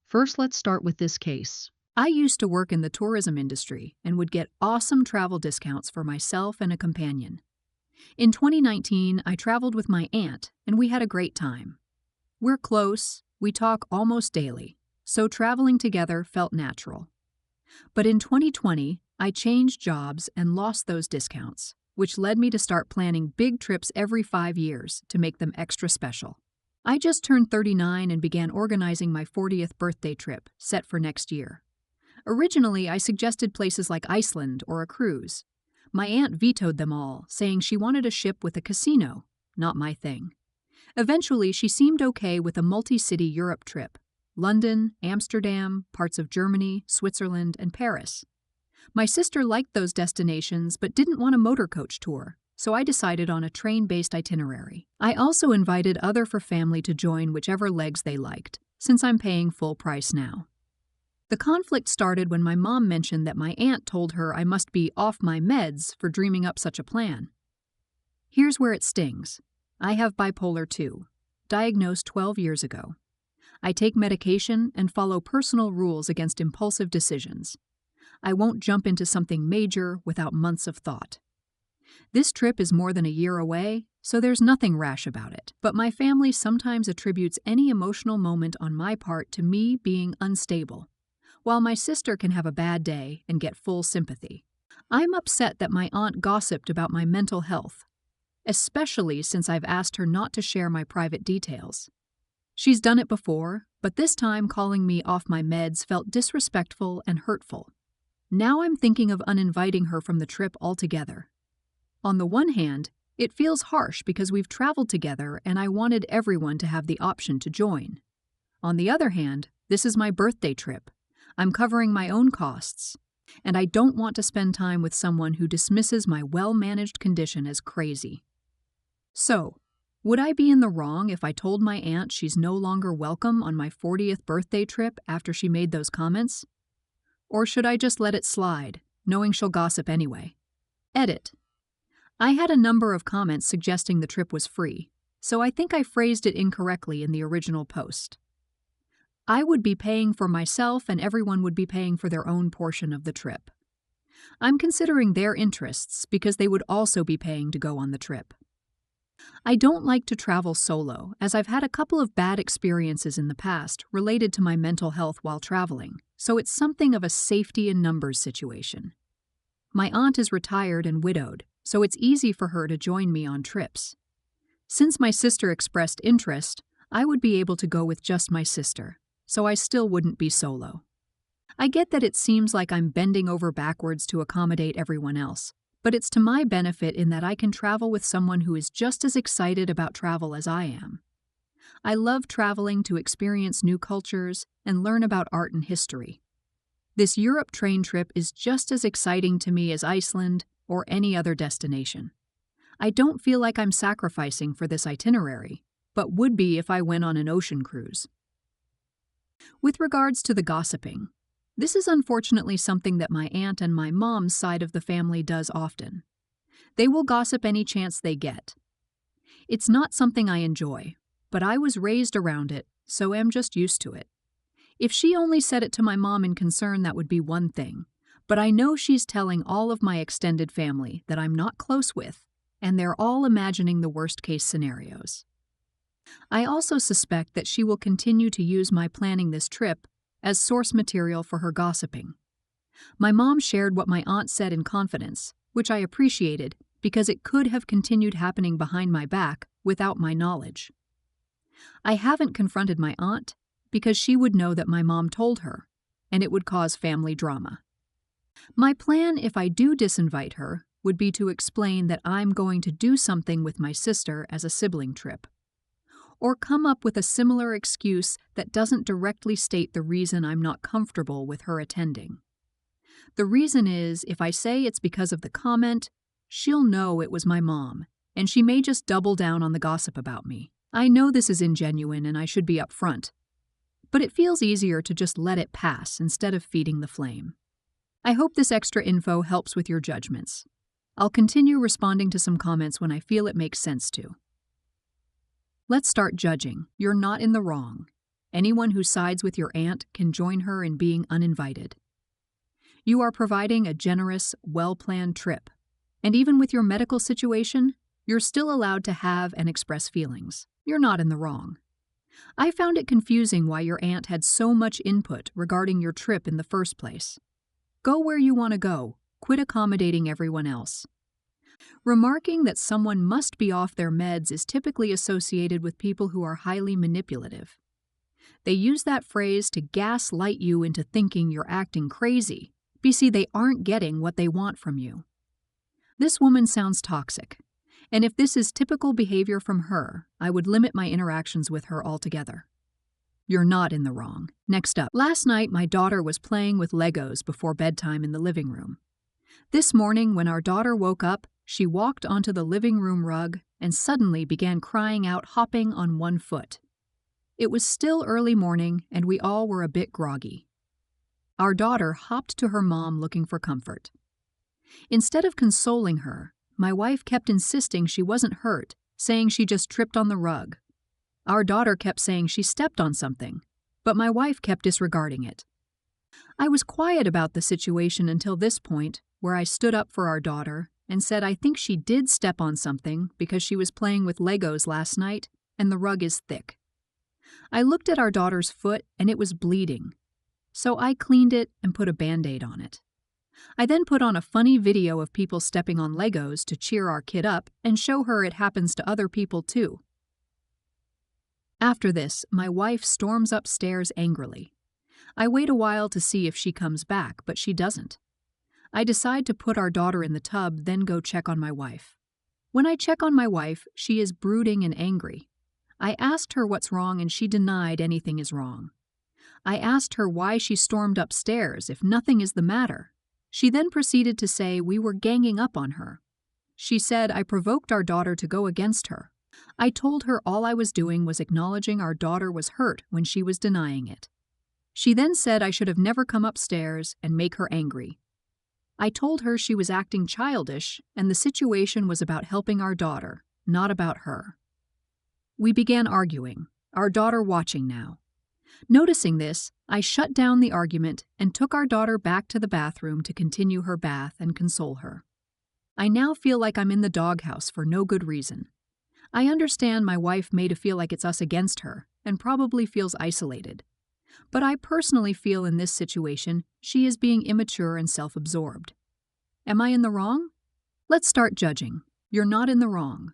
First, let's start with this case. I used to work in the tourism industry and would get awesome travel discounts for myself and a companion. In 2019, I traveled with my aunt, and we had a great time. We're close, we talk almost daily, so traveling together felt natural. But in 2020, I changed jobs and lost those discounts, which led me to start planning big trips every 5 years to make them extra special. I just turned 39 and began organizing my 40th birthday trip, set for next year. Originally, I suggested places like Iceland or a cruise. My aunt vetoed them all, saying she wanted a ship with a casino. Not my thing. Eventually, she seemed okay with a multi-city Europe trip: London, Amsterdam, parts of Germany, Switzerland, and Paris. My sister liked those destinations but didn't want a motor coach tour, so I decided on a train-based itinerary. I also invited other for family to join whichever legs they liked, since I'm paying full price now. The conflict started when my mom mentioned that my aunt told her I must be off my meds for dreaming up such a plan. Here's where it stings. I have bipolar 2, diagnosed 12 years ago. I take medication and follow personal rules against impulsive decisions. I won't jump into something major without months of thought. This trip is more than a year away, so there's nothing rash about it. But my family sometimes attributes any emotional moment on my part to me being unstable, while my sister can have a bad day and get full sympathy. I'm upset that my aunt gossiped about my mental health, especially since I've asked her not to share my private details. She's done it before, but this time calling me off my meds felt disrespectful and hurtful. Now I'm thinking of uninviting her from the trip altogether. On the one hand, it feels harsh because we've traveled together and I wanted everyone to have the option to join. On the other hand, this is my birthday trip. I'm covering my own costs, and I don't want to spend time with someone who dismisses my well-managed condition as crazy. So, would I be in the wrong if I told my aunt she's no longer welcome on my 40th birthday trip after she made those comments? Or should I just let it slide, knowing she'll gossip anyway? Edit. I had a number of comments suggesting the trip was free, so I think I phrased it incorrectly in the original post. I would be paying for myself and everyone would be paying for their own portion of the trip. I'm considering their interests because they would also be paying to go on the trip. I don't like to travel solo, as I've had a couple of bad experiences in the past related to my mental health while traveling, so it's something of a safety in numbers situation. My aunt is retired and widowed, so it's easy for her to join me on trips. Since my sister expressed interest, I would be able to go with just my sister, so I still wouldn't be solo. I get that it seems like I'm bending over backwards to accommodate everyone else, but it's to my benefit in that I can travel with someone who is just as excited about travel as I am. I love traveling to experience new cultures and learn about art and history. This Europe train trip is just as exciting to me as Iceland or any other destination. I don't feel like I'm sacrificing for this itinerary, but would be if I went on an ocean cruise. With regards to the gossiping, this is unfortunately something that my aunt and my mom's side of the family does often. They will gossip any chance they get. It's not something I enjoy, but I was raised around it, so am just used to it. If she only said it to my mom in concern, that would be one thing, but I know she's telling all of my extended family that I'm not close with, and they're all imagining the worst-case scenarios. I also suspect that she will continue to use my planning this trip as source material for her gossiping. My mom shared what my aunt said in confidence, which I appreciated because it could have continued happening behind my back without my knowledge. I haven't confronted my aunt because she would know that my mom told her, and it would cause family drama. My plan, if I do disinvite her, would be to explain that I'm going to do something with my sister as a sibling trip, or come up with a similar excuse that doesn't directly state the reason I'm not comfortable with her attending. The reason is, if I say it's because of the comment, she'll know it was my mom, and she may just double down on the gossip about me. I know this is ingenuine and I should be upfront, but it feels easier to just let it pass instead of feeding the flame. I hope this extra info helps with your judgments. I'll continue responding to some comments when I feel it makes sense to. Let's start judging. You're not in the wrong. Anyone who sides with your aunt can join her in being uninvited. You are providing a generous, well-planned trip, and even with your medical situation, you're still allowed to have and express feelings. You're not in the wrong. I found it confusing why your aunt had so much input regarding your trip in the first place. Go where you want to go. Quit accommodating everyone else. Remarking that someone must be off their meds is typically associated with people who are highly manipulative. They use that phrase to gaslight you into thinking you're acting crazy, because they aren't getting what they want from you. This woman sounds toxic, and if this is typical behavior from her, I would limit my interactions with her altogether. You're not in the wrong. Next up, last night my daughter was playing with Legos before bedtime in the living room. This morning, when our daughter woke up, she walked onto the living room rug and suddenly began crying out, hopping on one foot. It was still early morning, and we all were a bit groggy. Our daughter hopped to her mom looking for comfort. Instead of consoling her, my wife kept insisting she wasn't hurt, saying she just tripped on the rug. Our daughter kept saying she stepped on something, but my wife kept disregarding it. I was quiet about the situation until this point, where I stood up for our daughter and said I think she did step on something because she was playing with Legos last night and the rug is thick. I looked at our daughter's foot and it was bleeding, so I cleaned it and put a Band-Aid on it. I then put on a funny video of people stepping on Legos to cheer our kid up and show her it happens to other people too. After this, my wife storms upstairs angrily. I wait a while to see if she comes back, but she doesn't. I decide to put our daughter in the tub, then go check on my wife. When I check on my wife, she is brooding and angry. I asked her what's wrong and she denied anything is wrong. I asked her why she stormed upstairs if nothing is the matter. She then proceeded to say we were ganging up on her. She said I provoked our daughter to go against her. I told her all I was doing was acknowledging our daughter was hurt when she was denying it. She then said I should have never come upstairs and make her angry. I told her she was acting childish and the situation was about helping our daughter, not about her. We began arguing, our daughter watching now. Noticing this, I shut down the argument and took our daughter back to the bathroom to continue her bath and console her. I now feel like I'm in the doghouse for no good reason. I understand my wife made to feel like it's us against her and probably feels isolated. But I personally feel in this situation she is being immature and self-absorbed. Am I in the wrong? Let's start judging. You're not in the wrong.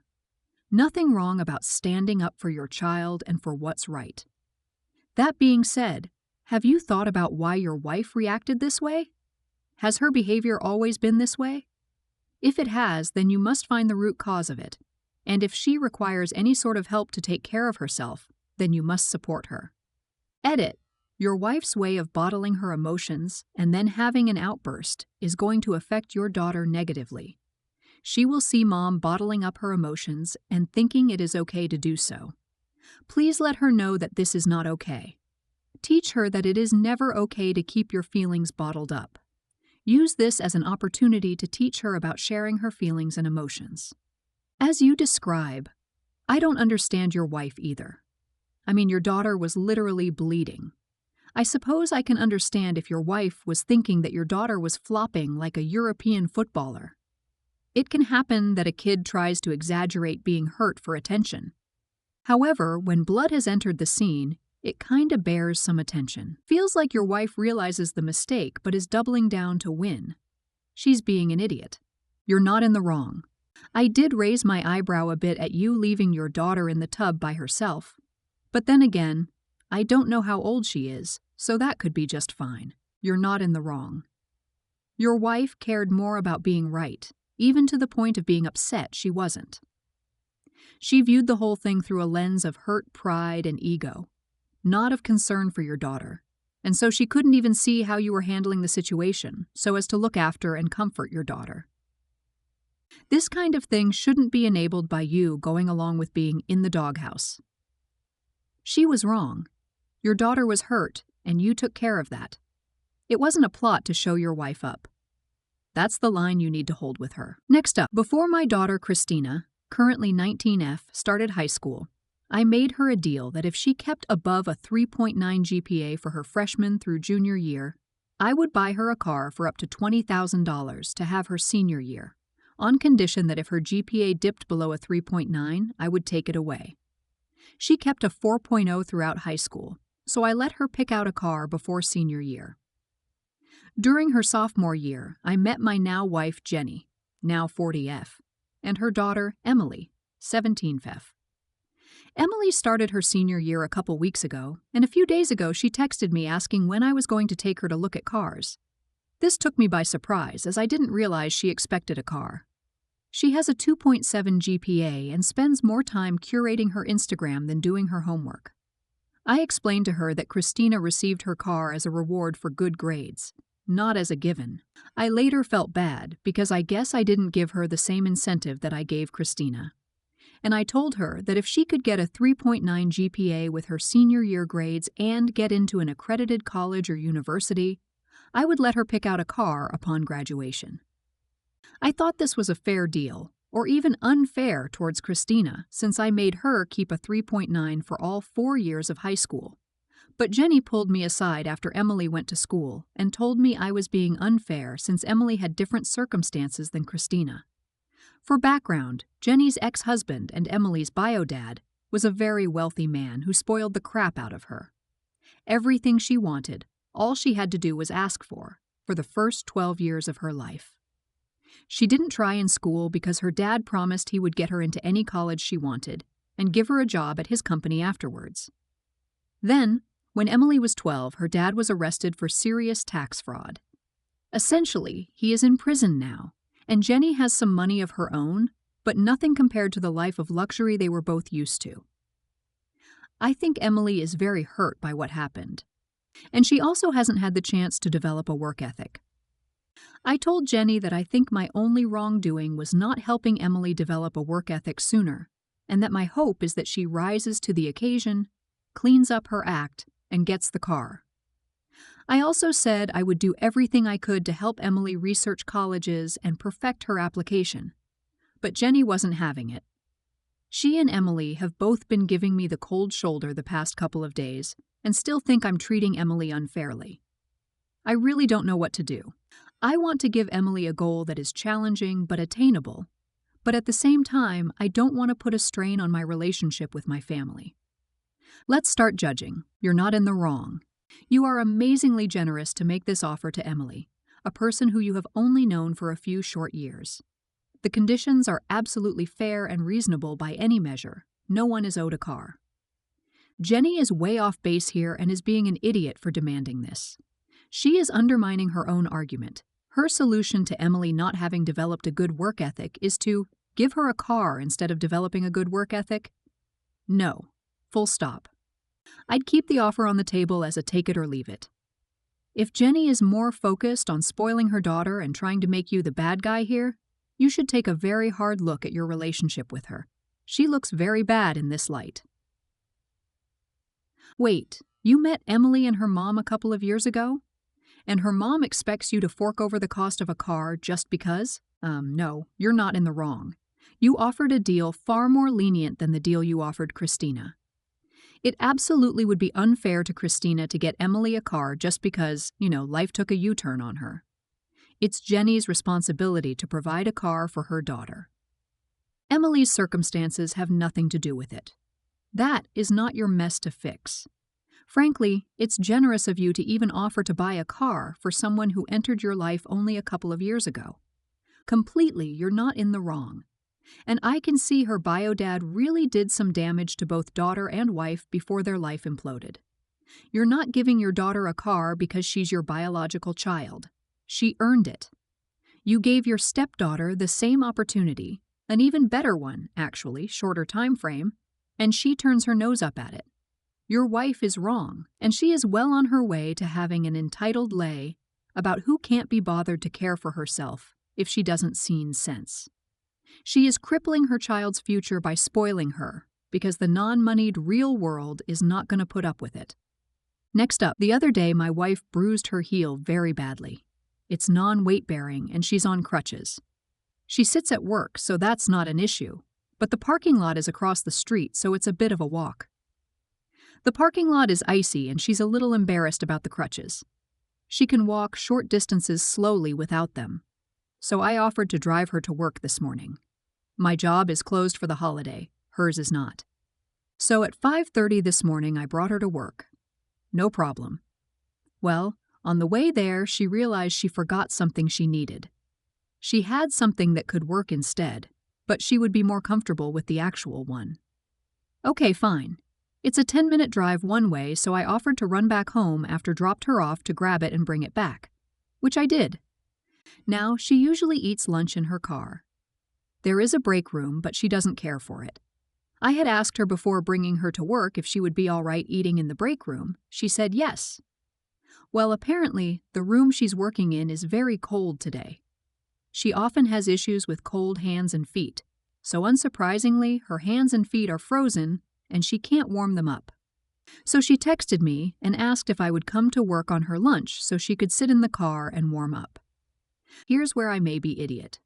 Nothing wrong about standing up for your child and for what's right. That being said, have you thought about why your wife reacted this way? Has her behavior always been this way? If it has, then you must find the root cause of it. And if she requires any sort of help to take care of herself, then you must support her. Edit. Your wife's way of bottling her emotions and then having an outburst is going to affect your daughter negatively. She will see mom bottling up her emotions and thinking it is okay to do so. Please let her know that this is not okay. Teach her that it is never okay to keep your feelings bottled up. Use this as an opportunity to teach her about sharing her feelings and emotions. As you describe, I don't understand your wife either. Your daughter was literally bleeding. I suppose I can understand if your wife was thinking that your daughter was flopping like a European footballer. It can happen that a kid tries to exaggerate being hurt for attention. However, when blood has entered the scene, it kinda bears some attention. Feels like your wife realizes the mistake but is doubling down to win. She's being an idiot. You're not in the wrong. I did raise my eyebrow a bit at you leaving your daughter in the tub by herself. But then again, I don't know how old she is, so that could be just fine. You're not in the wrong. Your wife cared more about being right, even to the point of being upset she wasn't. She viewed the whole thing through a lens of hurt pride and ego, not of concern for your daughter, and so she couldn't even see how you were handling the situation so as to look after and comfort your daughter. This kind of thing shouldn't be enabled by you going along with being in the doghouse. She was wrong. Your daughter was hurt, and you took care of that. It wasn't a plot to show your wife up. That's the line you need to hold with her. Next up, before my daughter Christina, currently 19F, started high school, I made her a deal that if she kept above a 3.9 GPA for her freshman through junior year, I would buy her a car for up to $20,000 to have her senior year, on condition that if her GPA dipped below a 3.9, I would take it away. She kept a 4.0 throughout high school, so I let her pick out a car before senior year. During her sophomore year, I met my now wife Jenny, now 40F, and her daughter Emily, 17F. Emily started her senior year a couple weeks ago, and a few days ago she texted me asking when I was going to take her to look at cars. This took me by surprise, as I didn't realize she expected a car. She has a 2.7 GPA and spends more time curating her Instagram than doing her homework. I explained to her that Christina received her car as a reward for good grades, not as a given. I later felt bad because I guess I didn't give her the same incentive that I gave Christina. And I told her that if she could get a 3.9 GPA with her senior year grades and get into an accredited college or university, I would let her pick out a car upon graduation. I thought this was a fair deal, or even unfair towards Christina, since I made her keep a 3.9 for all 4 years of high school. But Jenny pulled me aside after Emily went to school and told me I was being unfair since Emily had different circumstances than Christina. For background, Jenny's ex-husband and Emily's bio dad was a very wealthy man who spoiled the crap out of her. Everything she wanted, all she had to do was ask for the first 12 years of her life. She didn't try in school because her dad promised he would get her into any college she wanted and give her a job at his company afterwards. Then, when Emily was 12, her dad was arrested for serious tax fraud. Essentially, he is in prison now, and Jenny has some money of her own, but nothing compared to the life of luxury they were both used to. I think Emily is very hurt by what happened, and she also hasn't had the chance to develop a work ethic. I told Jenny that I think my only wrongdoing was not helping Emily develop a work ethic sooner, and that my hope is that she rises to the occasion, cleans up her act, and gets the car. I also said I would do everything I could to help Emily research colleges and perfect her application, but Jenny wasn't having it. She and Emily have both been giving me the cold shoulder the past couple of days and still think I'm treating Emily unfairly. I really don't know what to do. I want to give Emily a goal that is challenging but attainable, but at the same time, I don't want to put a strain on my relationship with my family. Let's start judging. You're not in the wrong. You are amazingly generous to make this offer to Emily, a person who you have only known for a few short years. The conditions are absolutely fair and reasonable by any measure. No one is owed a car. Jenny is way off base here and is being an idiot for demanding this. She is undermining her own argument. Her solution to Emily not having developed a good work ethic is to give her a car instead of developing a good work ethic? No. Full stop. I'd keep the offer on the table as a take it or leave it. If Jenny is more focused on spoiling her daughter and trying to make you the bad guy here, you should take a very hard look at your relationship with her. She looks very bad in this light. Wait, you met Emily and her mom a couple of years ago? And her mom expects you to fork over the cost of a car just because? No, you're not in the wrong. You offered a deal far more lenient than the deal you offered Christina. It absolutely would be unfair to Christina to get Emily a car just because, life took a U-turn on her. It's Jenny's responsibility to provide a car for her daughter. Emily's circumstances have nothing to do with it. That is not your mess to fix. Frankly, it's generous of you to even offer to buy a car for someone who entered your life only a couple of years ago. Completely, you're not in the wrong. And I can see her bio dad really did some damage to both daughter and wife before their life imploded. You're not giving your daughter a car because she's your biological child. She earned it. You gave your stepdaughter the same opportunity, an even better one, actually, shorter time frame, and she turns her nose up at it. Your wife is wrong, and she is well on her way to having an entitled lay about who can't be bothered to care for herself if she doesn't see sense. She is crippling her child's future by spoiling her because the non-moneyed real world is not going to put up with it. Next up, the other day my wife bruised her heel very badly. It's non-weight-bearing and she's on crutches. She sits at work, so that's not an issue, but the parking lot is across the street, so it's a bit of a walk. The parking lot is icy and she's a little embarrassed about the crutches. She can walk short distances slowly without them, so I offered to drive her to work this morning. My job is closed for the holiday, hers is not. So at 5:30 this morning I brought her to work. No problem. Well, on the way there she realized she forgot something she needed. She had something that could work instead, but she would be more comfortable with the actual one. Okay, fine. It's a 10-minute drive one way, so I offered to run back home after dropped her off to grab it and bring it back, which I did. Now, she usually eats lunch in her car. There is a break room, but she doesn't care for it. I had asked her before bringing her to work if she would be all right eating in the break room. She said yes. Well, apparently, the room she's working in is very cold today. She often has issues with cold hands and feet, so unsurprisingly, her hands and feet are frozen and she can't warm them up. So she texted me and asked if I would come to work on her lunch so she could sit in the car and warm up. Here's where I may be idiot.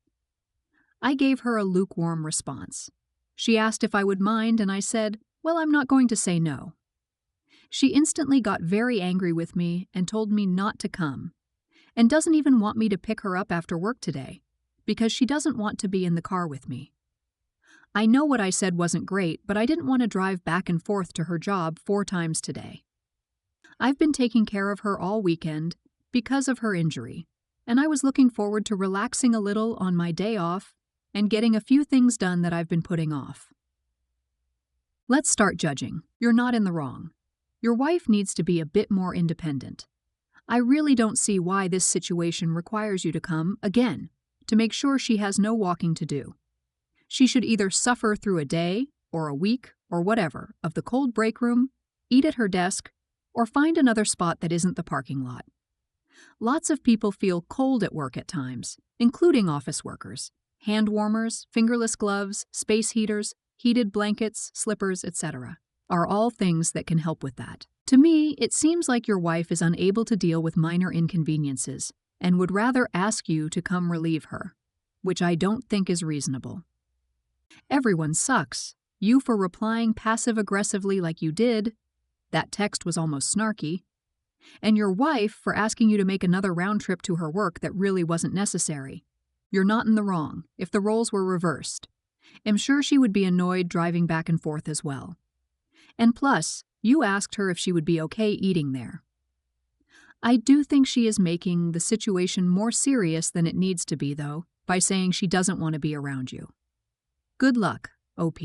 I gave her a lukewarm response. She asked if I would mind and I said, well, I'm not going to say no. She instantly got very angry with me and told me not to come, and doesn't even want me to pick her up after work today, because she doesn't want to be in the car with me. I know what I said wasn't great, but I didn't want to drive back and forth to her job 4 times today. I've been taking care of her all weekend because of her injury, and I was looking forward to relaxing a little on my day off and getting a few things done that I've been putting off. Let's start judging. You're not in the wrong. Your wife needs to be a bit more independent. I really don't see why this situation requires you to come, again, to make sure she has no walking to do. She should either suffer through a day, or a week, or whatever, of the cold break room, eat at her desk, or find another spot that isn't the parking lot. Lots of people feel cold at work at times, including office workers. Hand warmers, fingerless gloves, space heaters, heated blankets, slippers, etc. are all things that can help with that. To me, it seems like your wife is unable to deal with minor inconveniences and would rather ask you to come relieve her, which I don't think is reasonable. Everyone sucks. You for replying passive-aggressively like you did. That text was almost snarky. And your wife for asking you to make another round trip to her work that really wasn't necessary. You're not in the wrong if the roles were reversed. I'm sure she would be annoyed driving back and forth as well. And plus, you asked her if she would be okay eating there. I do think she is making the situation more serious than it needs to be, though, by saying she doesn't want to be around you. Good luck, OP.